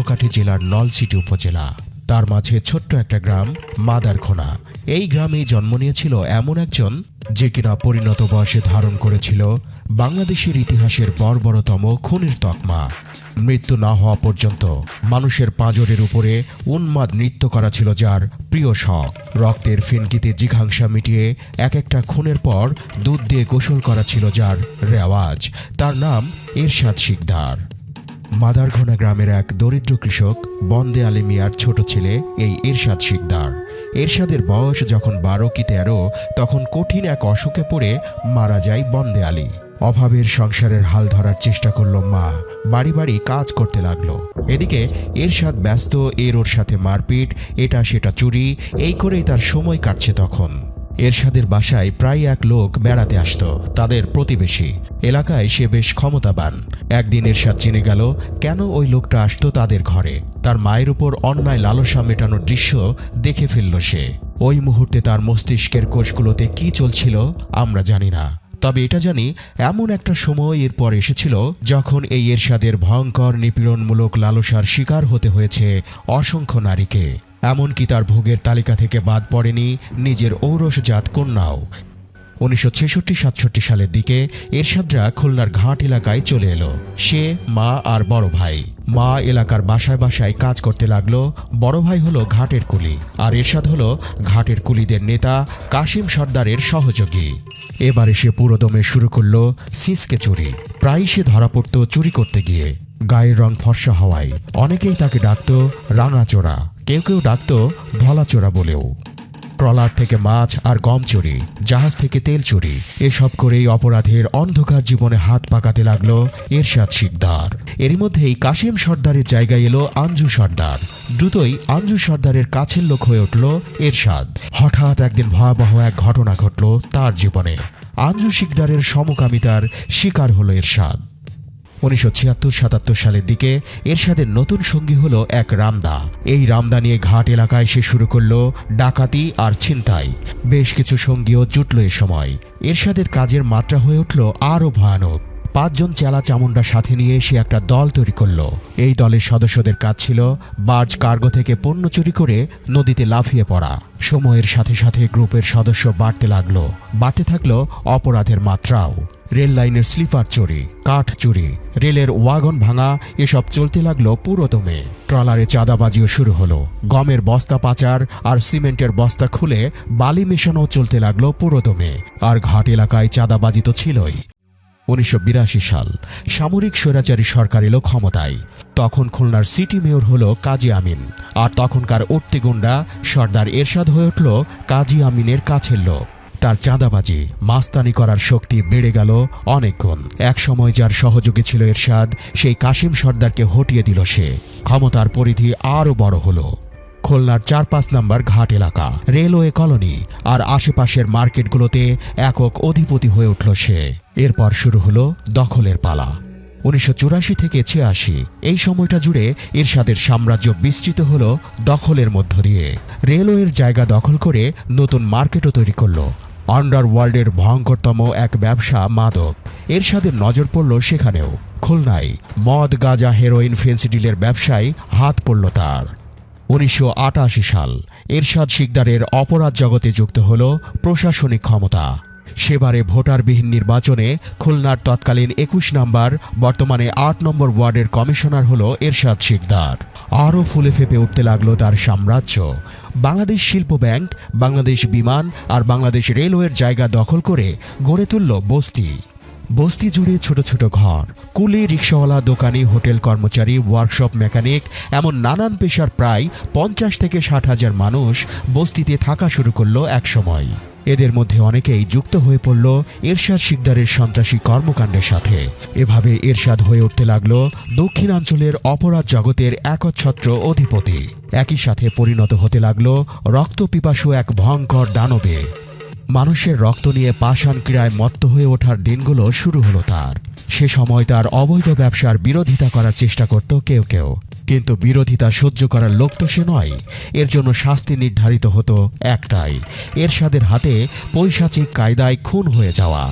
ঝালকাঠি জেলার নলছিটি উপজেলা। তার মাঝে ছোট্ট একটা গ্রাম মাদারখোনা। এই গ্রামেই জন্ম নিয়েছিল এমন একজন যে কিনা পরিণত বয়সে ধারণ করেছিল বাংলাদেশের ইতিহাসের বর্বরতম খুনের তকমা। মৃত্যু না হওয়া পর্যন্ত মানুষের পাঁজরের উপরে উন্মাদ নৃত্য করা ছিল যার প্রিয় শখ। রক্তের ফিনকিতে জিঘাংসা মিটিয়ে এক একটা খুনের পর দুধ দিয়ে গোসল করা ছিল যার রেওয়াজ। তার নাম এরশাদ শিকদার। মাদারঘোনা গ্রামের এক দরিদ্র কৃষক বন্দে আলী মিয়ার ছোট ছেলে এই এরশাদ শিকদার। এরশাদের বয়স যখন 12 কি 13 তখন কঠিন এক অসুখে পড়ে মারা যায় বন্দে আলী। অভাবের সংসারের হাল ধরার চেষ্টা করল মা, বাড়ি বাড়ি কাজ করতে লাগলো। এদিকে এরশাদ ব্যস্ত, ওর সাথে মারপিট, এটা সেটা চুরি, এই করেই তার সময় কাটছে। তখন এরশাদের বাসায় প্রায় এক লোক বেড়াতে আসত, তাদের প্রতিবেশী। এলাকায় সে বেশ ক্ষমতাবান। একদিন এরশাদ চিনে গেল কেন ওই লোকটা আসতো তাদের ঘরে। তার মায়ের উপর অন্যায় লালসা মেটানোর দৃশ্য দেখে ফেলল সে। ওই মুহূর্তে তার মস্তিষ্কের কোষগুলোতে কি চলছিল আমরা জানি না, তবে এটা জানি এমন একটা সময় এরপর এসেছিল যখন এই এরশাদের ভয়ঙ্কর নিপীড়নমূলক লালসার শিকার হতে হয়েছে অসংখ্য নারীকে। এমনকি তার ভোগের তালিকা থেকে বাদ পড়েনি নিজের ঔরসজাত কন্যাও। 1966-67 সালের দিকে এরশাদরা খুলনার ঘাট এলাকায় চলে এলো। সে, মা আর বড় ভাই। মা এলাকার বাসায় বাসায় কাজ করতে লাগলো। বড় ভাই হলো ঘাটের কুলি, আর এরশাদ হলো ঘাটের কুলিদের নেতা কাশিম সর্দারের সহযোগী। এবারে সে পুরোদমে শুরু করলো সিসকে চুরি। প্রায় সে ধরা পড়ত চুরি করতে গিয়ে। গায়ের রং ফর্সা হওয়ায় অনেকেই তাকে ডাকত রাঙাচোরা, কেউ কেউ ডাকত ধলাচোরা বলেও। ট্রলার থেকে মাছ আর গম চুরি, জাহাজ থেকে তেল চুরি, এসব করেই অপরাধের অন্ধকার জীবনে হাত পাকাতে লাগলো এরশাদ শিকদার। এরই মধ্যেই কাশিম সর্দারের জায়গায় এলো আঞ্জু সর্দার। দ্রুতই আঞ্জু সর্দারের কাছের লোক হয়ে উঠল এরশাদ। হঠাৎ একদিন ভয়াবহ এক ঘটনা ঘটল তার জীবনে। আঞ্জু শিকদারের সমকামিতার শিকার হলো এরশাদ। 1976-77 সালের দিকে এরশাদের নতুন সঙ্গী হলো এক রামদা। এই রামদা নিয়ে ঘাট এলাকায় সে শুরু করলো ডাকাতি আর ছিনতাই। বেশ কিছু সঙ্গীও জুটল এ সময়। এরশাদের কাজের মাত্রা হয়ে উঠল আরও ভয়ানক। 5 জন চেলা চামুন্ডা সাথে নিয়ে সে একটা দল তৈরি করলো। এই দলের সদস্যদের কাজ ছিল বার্জ কার্গো থেকে পণ্য চুরি করে নদীতে লাফিয়ে পড়া। সময়ের সাথে সাথে গ্রুপের সদস্য বাড়তে লাগলো, বাড়তে থাকলো অপরাধের মাত্রাও। রেল লাইনের স্লিপার চুরি, কাঠ চুরি, রেলের ওয়াগন ভাঙা, এসব চলতে লাগলো পুরোদমে। ট্রলারে চাঁদাবাজিও শুরু হলো। গমের বস্তা পাচার আর সিমেন্টের বস্তা খুলে বালি মেশানো চলতে লাগলো পুরোদমে। আর ঘাট এলাকায় চাঁদাবাজি তো ছিলই। 1982 সাল সামরিক স্বৈরাচারী সরকার এলো ক্ষমতায়। তখন খুলনার সিটি মেয়র হলো কাজী আমিন, আর তখনকার উঠতি গুন্ডা সর্দার এরশাদ হয়ে উঠল কাজী আমিনের কাছের লোক। তার চাঁদাবাজি মাস্তানি করার শক্তি বেড়ে গেল অনেক গুণ। এক সময় যার সহযোগী ছিল এরশাদ, সেই কাশিম সর্দারকে হটিয়ে দিল সে। ক্ষমতার পরিধি আরও বড় হলো। খুলনার 4-5 নম্বর ঘাট এলাকা, রেলওয়ে কলোনি আর আশেপাশের মার্কেটগুলোতে একক অধিপতি হয়ে উঠল সে। এরপর শুরু হলো দখলের পালা। 1984 থেকে 86 এই সময়টা জুড়ে এরশাদের সাম্রাজ্য বিস্তৃত হল দখলের মধ্য দিয়ে। রেলওয়ের জায়গা দখল করে নতুন মার্কেটও তৈরি করল। আন্ডারওয়ার্ল্ডের ভয়ঙ্করতম এক ব্যবসা মাদক, এরশাদের নজর পড়ল সেখানেও। খুলনায় মদ, গাঁজা, হেরোইন, ফেন্সিডিলের ব্যবসায় হাত পড়ল তার। 1988 সাল এরশাদ শিকদারের অপরাধ জগতে যুক্ত হল প্রশাসনিক ক্ষমতা। সেবারে ভোটারবিহীন নির্বাচনে খুলনার তৎকালীন 21 নম্বর, বর্তমানে 8 নম্বর ওয়ার্ডের কমিশনার হল এরশাদ শিকদার। আরও ফুলে ফেপে উঠতে লাগলো তার সাম্রাজ্য। বাংলাদেশ শিল্প ব্যাংক, বাংলাদেশ বিমান আর বাংলাদেশ রেলওয়ের জায়গা দখল করে গড়ে তুলল বস্তি। বস্তি জুড়ে ছোট ছোট ঘর, কুলি, রিক্সাওয়ালা, দোকানি, হোটেল কর্মচারী, ওয়ার্কশপ মেকানিক, এমন নানান পেশার প্রায় 50 থেকে 60 হাজার মানুষ বস্তিতে থাকা শুরু করলো একসময়। এদের মধ্যে অনেকেই যুক্ত হয়ে পড়ল এরশাদ শিকদারের সন্ত্রাসী কর্মকাণ্ডের সাথে। এভাবে এরশাদ হয়ে উঠতে লাগল দক্ষিণাঞ্চলের অপরাধ জগতের একচ্ছত্র অধিপতি। একই সাথে পরিণত হতে লাগল রক্তপিপাসু এক ভয়ঙ্কর দানবে। মানুষের রক্ত নিয়ে পাষাণ ক্রীড়ায় মত্ত হয়ে ওঠার দিনগুলো শুরু হলো তার। সে সময় তার অবৈধ ব্যবসার বিরোধিতা করার চেষ্টা করত কেউ কেউ, কিন্তু বিরোধিতা সহ্য করার লোক তো সে নয়। এর জন্য শাস্তি নির্ধারিত হতো একটাই, এরশাদের হাতে পৈশাচিক কায়দায় খুন হয়ে যাওয়া।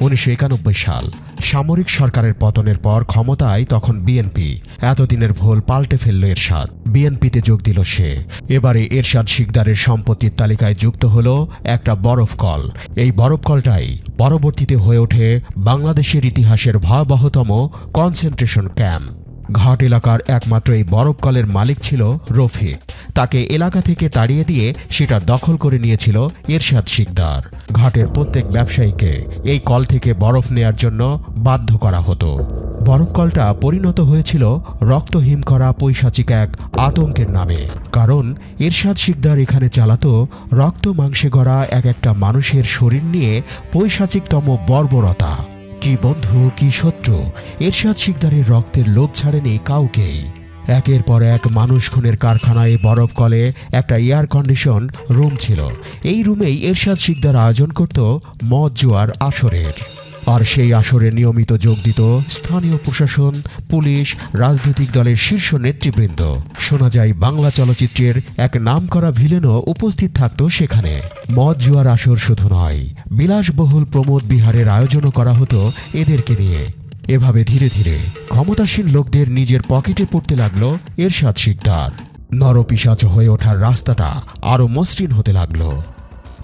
1991 সাল সামরিক সরকারের পতনের পর ক্ষমতায় তখন বিএনপি। এতদিনের ভুল পাল্টে ফেলল এরশাদ, বিএনপিতে যোগ দিল সে। এবারে এরশাদ শিকদারের সম্পত্তির তালিকায় যুক্ত হলো একটা বরফ কল। এই বরফ কলটাই পরবর্তীতে হয়ে ওঠে বাংলাদেশের ইতিহাসের ভয়াবহতম কনসেন্ট্রেশন ক্যাম্প। ঘাট এলাকার একমাত্র এই বরফ কলের মালিক ছিল রফিক। তাকে এলাকা থেকে তাড়িয়ে দিয়ে সেটা দখল করে নিয়েছিল এরশাদ শিকদার। ঘাটের প্রত্যেক ব্যবসায়ীকে এই কল থেকে বরফ নেয়ার জন্য বাধ্য করা হতো। বরফ কলটা পরিণত হয়েছিল রক্তহিম করা পৈশাচিক এক আতঙ্কের নামে। কারণ এরশাদ শিকদার এখানে চালাতো রক্ত মাংসে গড়া এক একটা মানুষের শরীর নিয়ে পৈশাচিকতম বর্বরতা। কি বন্ধু কি শত্রু, এরশাদ শিকদারের রক্তের লোভ ছাড়েনি কাউকেই। একের পর এক মানুষ খুনের কারখানায় বরফ কলে একটা এয়ার কন্ডিশন রুম ছিল। এই রুমেই এরশাদ শিকদার আয়োজন করত মদ জুয়ার আসরের। আর সেই আসরে নিয়মিত যোগ দিত স্থানীয় প্রশাসন, পুলিশ, রাজনৈতিক দলের শীর্ষ নেতৃবৃন্দ। শোনা যায় বাংলা চলচ্চিত্রের এক নামকরা ভিলেনও উপস্থিত থাকত সেখানে। মদ জুয়ার আসর শুধু নয়, বিলাসবহুল প্রমোদ বিহারের আয়োজনও করা হতো এদেরকে নিয়ে। এভাবে ধীরে ধীরে ক্ষমতাসীন লোকদের নিজের পকেটে পড়তে লাগল এরশাদ শিকদার। নরপিশাচ হয়ে ওঠার রাস্তাটা আরও মসৃণ হতে লাগল।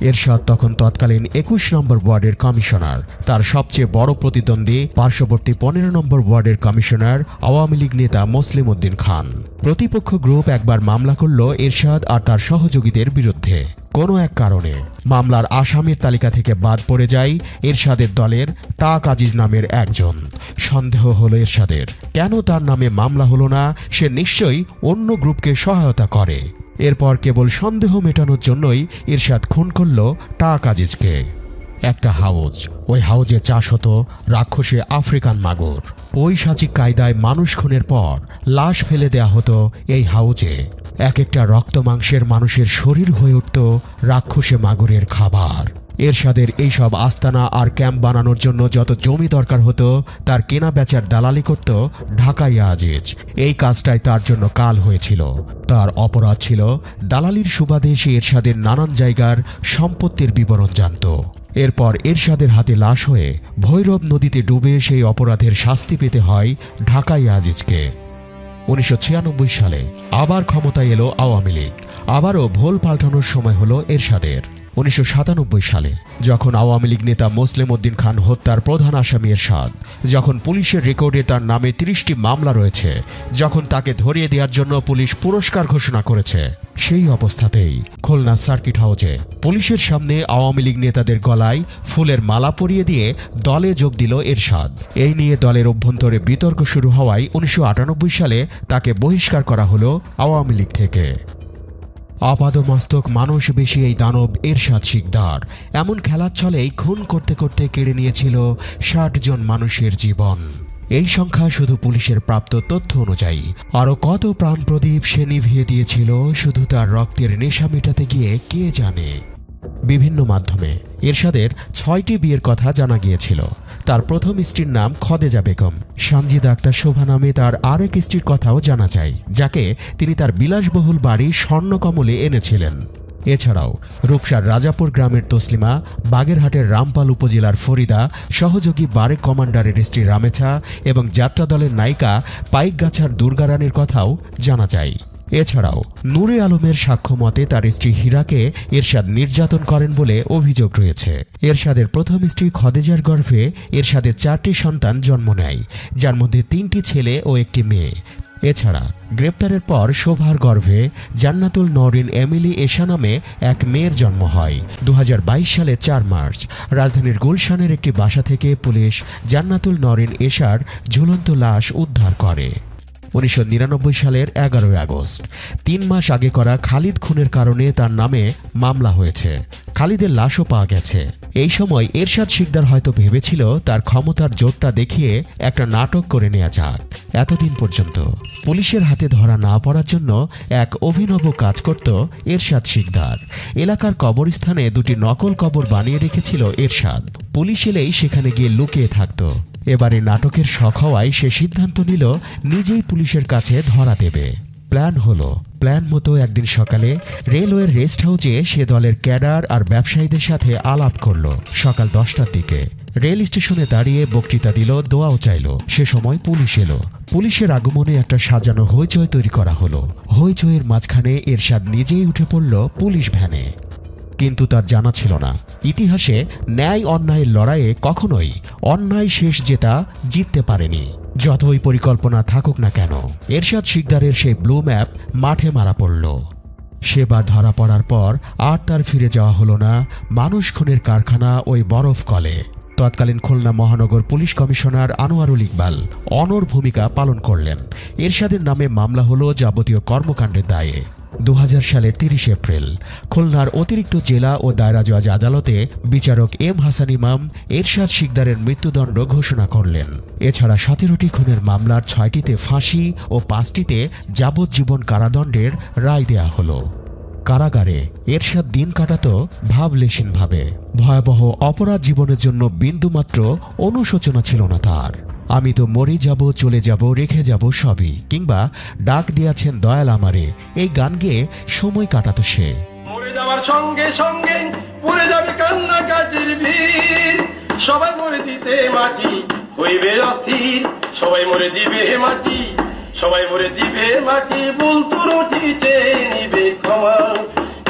এরশাদ তখন তৎকালীন 21 নম্বর ওয়ার্ডের কমিশনার। তার সবচেয়ে বড় প্রতিদ্বন্দ্বী পার্শ্ববর্তী 15 নম্বর ওয়ার্ডের কমিশনার আওয়ামী লীগ নেতা মুসলিম উদ্দিন খান। প্রতিপক্ষ গ্রুপ একবার মামলা করল এরশাদ আর তার সহযোগীদের বিরুদ্ধে। কোনো এক কারণে মামলার আসামির তালিকা থেকে বাদ পড়ে যায় এরশাদের দলের টাক আজিজ নামের একজন। সন্দেহ হলো এরশাদের, কেন তার নামে মামলা হলো না? সে নিশ্চয়ই অন্য গ্রুপকে সহায়তা করে। এরপর কেবল সন্দেহ মেটানোর জন্যই এরশাদ খুন করল টাক আজিজকে। একটা হাউজ, ওই হাউজে চাষ হতো রাক্ষসে আফ্রিকান মাগুর। পৈশাচিক কায়দায় মানুষ খুনের পর লাশ ফেলে দেয়া হতো এই হাউজে। এক একটা রক্ত মাংসের মানুষের শরীর হয়ে উঠত রাক্ষসে মাগুরের খাবার। এরশাদের এইসব আস্তানা আর ক্যাম্প বানানোর জন্য যত জমি দরকার হতো তার কেনা বেচার দালালি করত ঢাকাই আজিজ। এই কাজটাই তার জন্য কাল হয়েছিল। তার অপরাধ ছিল দালালির সুবাদে সে এরশাদের নানান জায়গার সম্পত্তির বিবরণ জানত। এরপর এরশাদের হাতে লাশ হয়ে ভৈরব নদীতে ডুবে সেই অপরাধের শাস্তি পেতে হয় ঢাকাই আজিজকে। 1996 সালে আবার ক্ষমতায় এলো আওয়ামী লীগ। আবারও ভোল পাল্টানোর সময় হলো এরশাদের। 1997 সালে যখন আওয়ামী লীগ নেতা মুসলিম উদ্দিন খান হত্যার প্রধান আসামি এরশাদ, যখন পুলিশের রেকর্ডে তার নামে 30টি মামলা রয়েছে, যখন তাকে ধরিয়ে দেওয়ার জন্য পুলিশ পুরস্কার ঘোষণা করেছে, সেই অবস্থাতেই খুলনা সার্কিট হাউজে পুলিশের সামনে আওয়ামী লীগ নেতাদের গলায় ফুলের মালা পরিয়ে দিয়ে দলে যোগ দিল এরশাদ। এই নিয়ে দলের অভ্যন্তরে বিতর্ক শুরু হওয়ায় 1998 সালে তাকে বহিষ্কার করা হলো আওয়ামী লীগ থেকে। আপাদমস্তক মানুষ বেশি এই দানব এরশাদ শিকদার এমন খেলার ছলেই খুন করতে করতে কেড়ে নিয়েছিল 60 জন মানুষের জীবন। এই সংখ্যা শুধু পুলিশের প্রাপ্ত তথ্য অনুযায়ী। আরও কত প্রাণ প্রদীপ সে নিভিয়ে দিয়েছিল শুধু তার রক্তের নেশা মেটাতে গিয়ে কে জানে। বিভিন্ন মাধ্যমে এরশাদের 6টি বিয়ের কথা জানা গিয়েছিল। তার প্রথম স্ত্রীর নাম খদেজা বেগম। সানজিদা আক্তার শোভা নামে তার আরেক স্ত্রীর কথাও জানা যায়, যাকে তিনি তার বিলাসবহুল বাড়ি স্বর্ণকমলে এনেছিলেন। এছাড়াও রূপসার রাজাপুর গ্রামের তসলিমা, বাগেরহাটের রামপাল উপজেলার ফরিদা, সহযোগী বারেক কমান্ডারের স্ত্রী রামেছা এবং যাত্রা দলের নায়িকা পাইকগাছার দুর্গারানীর কথাও জানা যায়। এছাড়াও নূরে আলমের সাক্ষ্য মতে তার স্ত্রী হীরাকে এরশাদ নির্যাতন করেন বলে অভিযোগ রয়েছে। এরশাদের প্রথম স্ত্রী খদেজার গর্ভে এরশাদের 4টি সন্তান জন্ম নেয়, যার মধ্যে 3টি ছেলে ও 1টি মেয়ে। এছাড়া গ্রেপ্তারের পর শোভার গর্ভে জান্নাতুল নওরিন এমিলি এশা নামে এক মেয়ের জন্ম হয়। 2022 সালের 4 মার্চ রাজধানীর গুলশানের একটি বাসা থেকে পুলিশ জান্নাতুল নওরিন এশার ঝুলন্ত লাশ উদ্ধার করে। 1999 সালের 11 আগস্ট 3 মাস আগে করা খালিদ খুনের কারণে তার নামে মামলা হয়েছে। খালিদের লাশও পাওয়া গেছে। এই সময় এরশাদ শিকদার হয়তো ভেবেছিল তার ক্ষমতার জোরটা দেখিয়ে একটা নাটক করে নেওয়া যাক। এতদিন পর্যন্ত পুলিশের হাতে ধরা না পড়ার জন্য এক অভিনব কাজ করত এরশাদ শিকদার। এলাকার কবরস্থানে 2টি নকল কবর বানিয়ে রেখেছিল এরশাদ। পুলিশ এলেই সেখানে গিয়ে লুকিয়ে থাকত। এবারে নাটকের শখ হওয়ায় সে সিদ্ধান্ত নিল নিজেই পুলিশের কাছে ধরা দেবে। প্ল্যান মতো একদিন সকালে রেলওয়ের রেস্ট হাউসে সে দলের ক্যাডার আর ব্যবসায়ীদের সাথে আলাপ করল। সকাল 10টার দিকে রেল স্টেশনে দাঁড়িয়ে বক্তৃতা দিল, দোয়াও চাইল। সে সময় পুলিশ এলো। পুলিশের আগমনে একটা সাজানো হইচই তৈরি করা হলো। হইচইয়ের মাঝখানে এরশাদ নিজেই উঠে পড়ল পুলিশ ভ্যানে। কিন্তু তার জানা ছিল না, ইতিহাসে ন্যায় অন্যায়ের লড়াইয়ে কখনোই অন্যায় শেষ জেতা জিততে পারেনি, যতই পরিকল্পনা থাকুক না কেন। এরশাদ শিকদারের সেই ব্লু ম্যাপ মাঠে মারা পড়ল। সেবার ধরা পড়ার পর আর তার ফিরে যাওয়া হলো না মানুষ খুনের কারখানা ওই বরফ কলে। তৎকালীন খুলনা মহানগর পুলিশ কমিশনার আনোয়ারুল ইকবাল অনড় ভূমিকা পালন করলেন। এরশাদের নামে মামলা হলো যাবতীয় কর্মকাণ্ডের দায়ে। 2000 সালের 30 এপ্রিল খুলনার অতিরিক্ত জেলা ও দায়রা জজ আদালতে বিচারক এম হাসান ইমাম এরশাদ শিকদারের মৃত্যুদণ্ড ঘোষণা করলেন। এছাড়া 17টি খুনের মামলার 6টিতে ফাঁসি ও 5টিতে যাবজ্জীবন কারাদণ্ডের রায় দেয়া হলো। কারাগারে এরশাদ দিন কাটাত ভাবলেশীনভাবে। ভয়াবহ অপরাধ জীবনের জন্য বিন্দুমাত্র অনুশোচনা ছিল না তার। আমি তো মরে যাব, চলে যাব, রেখে যাব সবই, কিংবা ডাক দিয়াছেন দয়াল আমারে, এই গান গেয়ে সময় কাটাতো সে। মরে যাওয়ার সঙ্গে সঙ্গে পড়ে যাবে কান্নাকাটির ভিড়, সবাই মরে দিতে মাটি হইবে অস্থির, সবাই মরে দিবে মাটি, সবাই মরে দিবে মাটি, ভুল ত্রুটিতে নিবে ক্ষমা,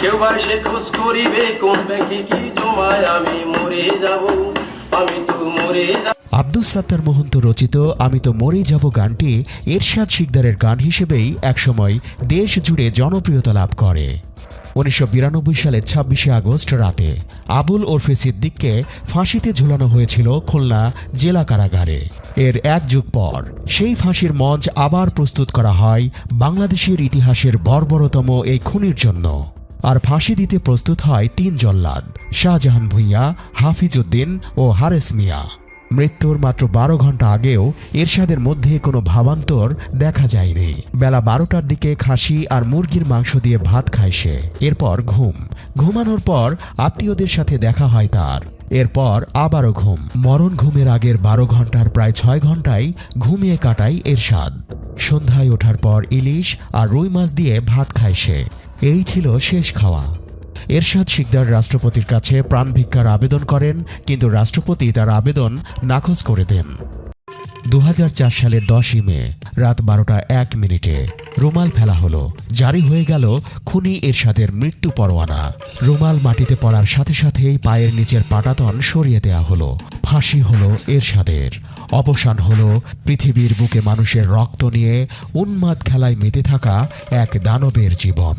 কেউ বা সে খোঁজ করিবে কোন ব্যাংকে কি জমায়, আমি মরে যাব, আমি তো মরে যাব। আব্দুস সাত্তার মোহন্ত রচিত আমি তো মরেই যাব গানটি এরশাদ শিকদারের গান হিসেবেই একসময় দেশ জুড়ে জনপ্রিয়তা লাভ করে। 1992 সালের 26শে আগস্ট রাতে আবুল ওরফে সিদ্দিককে ফাঁসিতে ঝুলানো হয়েছিল খুলনা জেলা কারাগারে। এর এক যুগ পর সেই ফাঁসির মঞ্চ আবার প্রস্তুত করা হয় বাংলাদেশের ইতিহাসের বর্বরতম এই খুনির জন্য। আর ফাঁসি দিতে প্রস্তুত হয় 3 জল্লাদ, শাহজাহান ভূঁইয়া, হাফিজ উদ্দিন ও হারেস মিয়া। মৃত্যুর মাত্র 12 ঘন্টা আগেও এরশাদের মধ্যে কোনো ভাবান্তর দেখা যায়নি। বেলা 12টার দিকে খাসি আর মুরগির মাংস দিয়ে ভাত খায় সে। এরপর ঘুমানোর পর আত্মীয়দের সাথে দেখা হয় তার। এরপর আবারও ঘুম। মরণ ঘুমের আগের 12 ঘন্টার প্রায় 6 ঘন্টাই ঘুমিয়ে কাটায় এরশাদ। সন্ধ্যায় ওঠার পর ইলিশ আর রুই মাছ দিয়ে ভাত খায় সে। এই ছিল শেষ খাওয়া। এরশাদ শিকদার রাষ্ট্রপতির কাছে প্রাণ ভিক্ষার আবেদন করেন, কিন্তু রাষ্ট্রপতি তার আবেদন নাকচ করে দেন। 2004 সালের 10ই মে রাত 12:01 রুমাল ফেলা হলো। জারি হয়ে গেল খুনি এরশাদের মৃত্যু পরোয়ানা। রুমাল মাটিতে পড়ার সাথে সাথেই পায়ের নিচের পাটাতন সরিয়ে দেয়া হলো। ফাঁসি হলো এরশাদের। অবসান হলো পৃথিবীর বুকে মানুষের রক্ত নিয়ে উন্মাদ খেলায় মেতে থাকা এক দানবের জীবন।